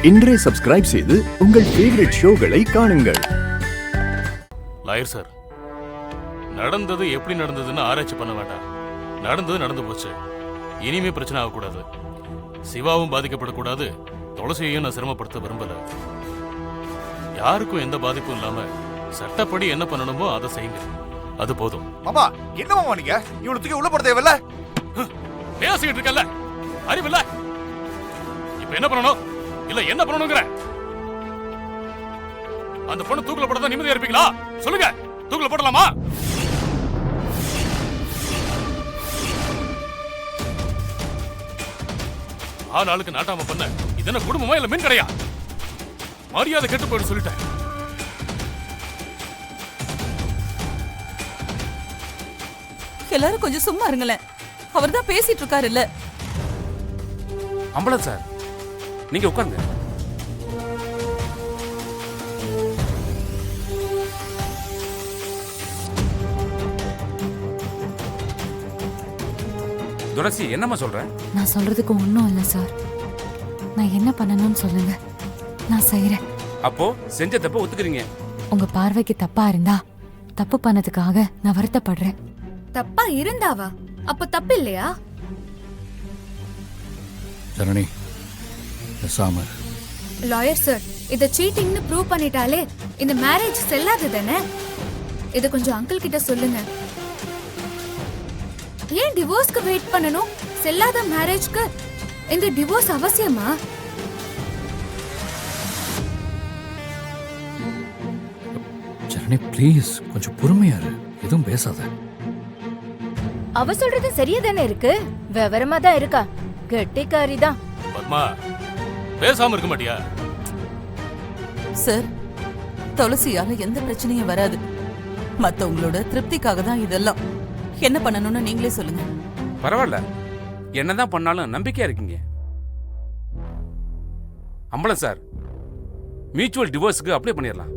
இன்றே சப்ஸ்கிரைப் செய்து உங்கள் ஃபேவரட் ஷோகளை காணுங்கள். லாயர் சார், நடந்தது எப்படி நடந்ததுன்னு ஆராய்ச்சி பண்ண வேண்டாம். நடந்தது நடந்து போச்சு. இனிமே பிரச்சனை ஆகக்கூடாது. சிவாவும் பாதிக்கப்படக்கூடாது. துளசியையும் நான் சிரமப்படுத்த விரும்பல. யாருக்கும் எந்த பாதிப்பும் இல்லாம சட்டப்படி என்ன பண்ணணுமோ அதை செய்யுங்க. அது போதும். மாமா, என்ன மாமா நீங்க இவ்வளவு தூக்கி உள்ள போட தேவையில்ல? பேசிக்கிட்டு இருக்கல, அறிவில்ல. இப்ப என்ன பண்ணணும் இல்ல என்ன பண்ணணுங்கிற? அந்த பொண்ணு தூக்குல போட்டதா நிம்மதியா இருப்பீங்களா? சொல்லுங்க, தூக்குல போடலாமா? ஆளுக்கு நாட்டாம பண்ண இது என்ன குடும்பமா இல்ல மீன் கடையா? மரியாதை கெட்டு போயிட்டு சொல்லிட்டேன். எல்லாரும் கொஞ்சம் சும்மா இருங்களேன். அவர் தான் பேசிட்டு இருக்காரு இல்ல. அம்பலம் சார், நீங்க உட்காருங்க. துளசி, என்னம்மா சொல்ற? நான் சொல்றதுக்கு ஒன்றும் இல்லை சார். நான் என்ன பண்ணணும்னு சொல்லுங்க, நான் செய்யறேன். அப்போ செஞ்ச தப்ப ஒத்துக்கிறீங்க? உங்க பார்வைக்கு தப்பா இருந்தா தப்பு பண்ணதுக்காக நான் வருத்தப்படுறேன். தப்பா இருந்தாவா? அப்ப தப்பு இல்லையா? ஜனனி, பேசாம. லாயர் சார், இத சீட்டிங்னு ப்ரூவ் பண்ணிட்டாலே இந்த மேரேஜ் செல்லாது தானே? இத கொஞ்சம் அங்கிள் கிட்ட சொல்லுங்க. ஏன் டிவோர்ஸ்க்கு வெயிட் பண்ணணும்? செல்லாத மேரேஜ்க்கு இந்த டிவோர்ஸ் அவசியமா? ஜனனி ப்ளீஸ், கொஞ்சம் பொறுமையா இரு. எதுவும் பேசாத. அவ சொல்றது சரியா தானே இருக்கு. விவரமா தான் இருக்கா. கெட்டிக்காரி தான். பத்மா, பேசாம இருக்க மாட்டியா? சார், துளசியால எந்த பிரச்சனையும் வராது. மத்தவங்களோட திருப்திக்காக தான் இதெல்லாம். என்ன பண்ணணும்னு நீங்களே சொல்லுங்க. பரவாயில்ல, என்னதான் பண்ணாலும் நம்பிக்கையா இருக்கீங்க. அம்பலம் சார், மியூச்சுவல் டிவோர்ஸுக்கு அப்ளை பண்ணிடலாம்.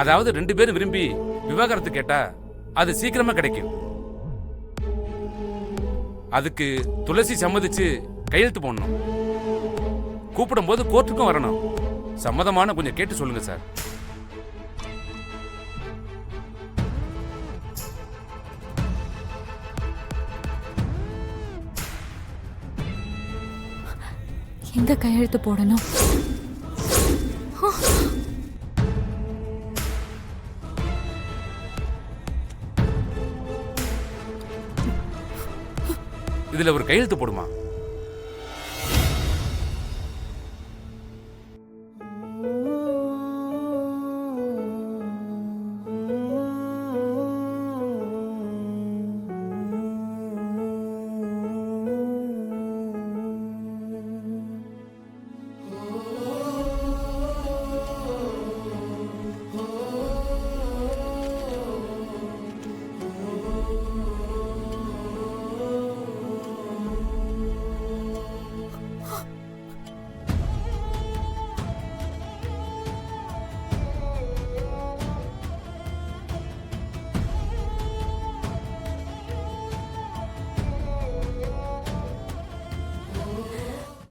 அதாவது 2 பேரும் விரும்பி விவாகரத்து கேட்டா அது சீக்கிரமா கிடைக்கும். அதுக்கு துளசி சம்மதிச்சு கையெழுத்து போடணும். கூப்பிடும் போது கோர்ட்டுக்கும் வரணும். சம்மதமான கொஞ்சம் கேட்டு சொல்லுங்க சார். எங்க கையெழுத்து போடணும்? இதுல ஒரு கையெழுத்து போடுமா?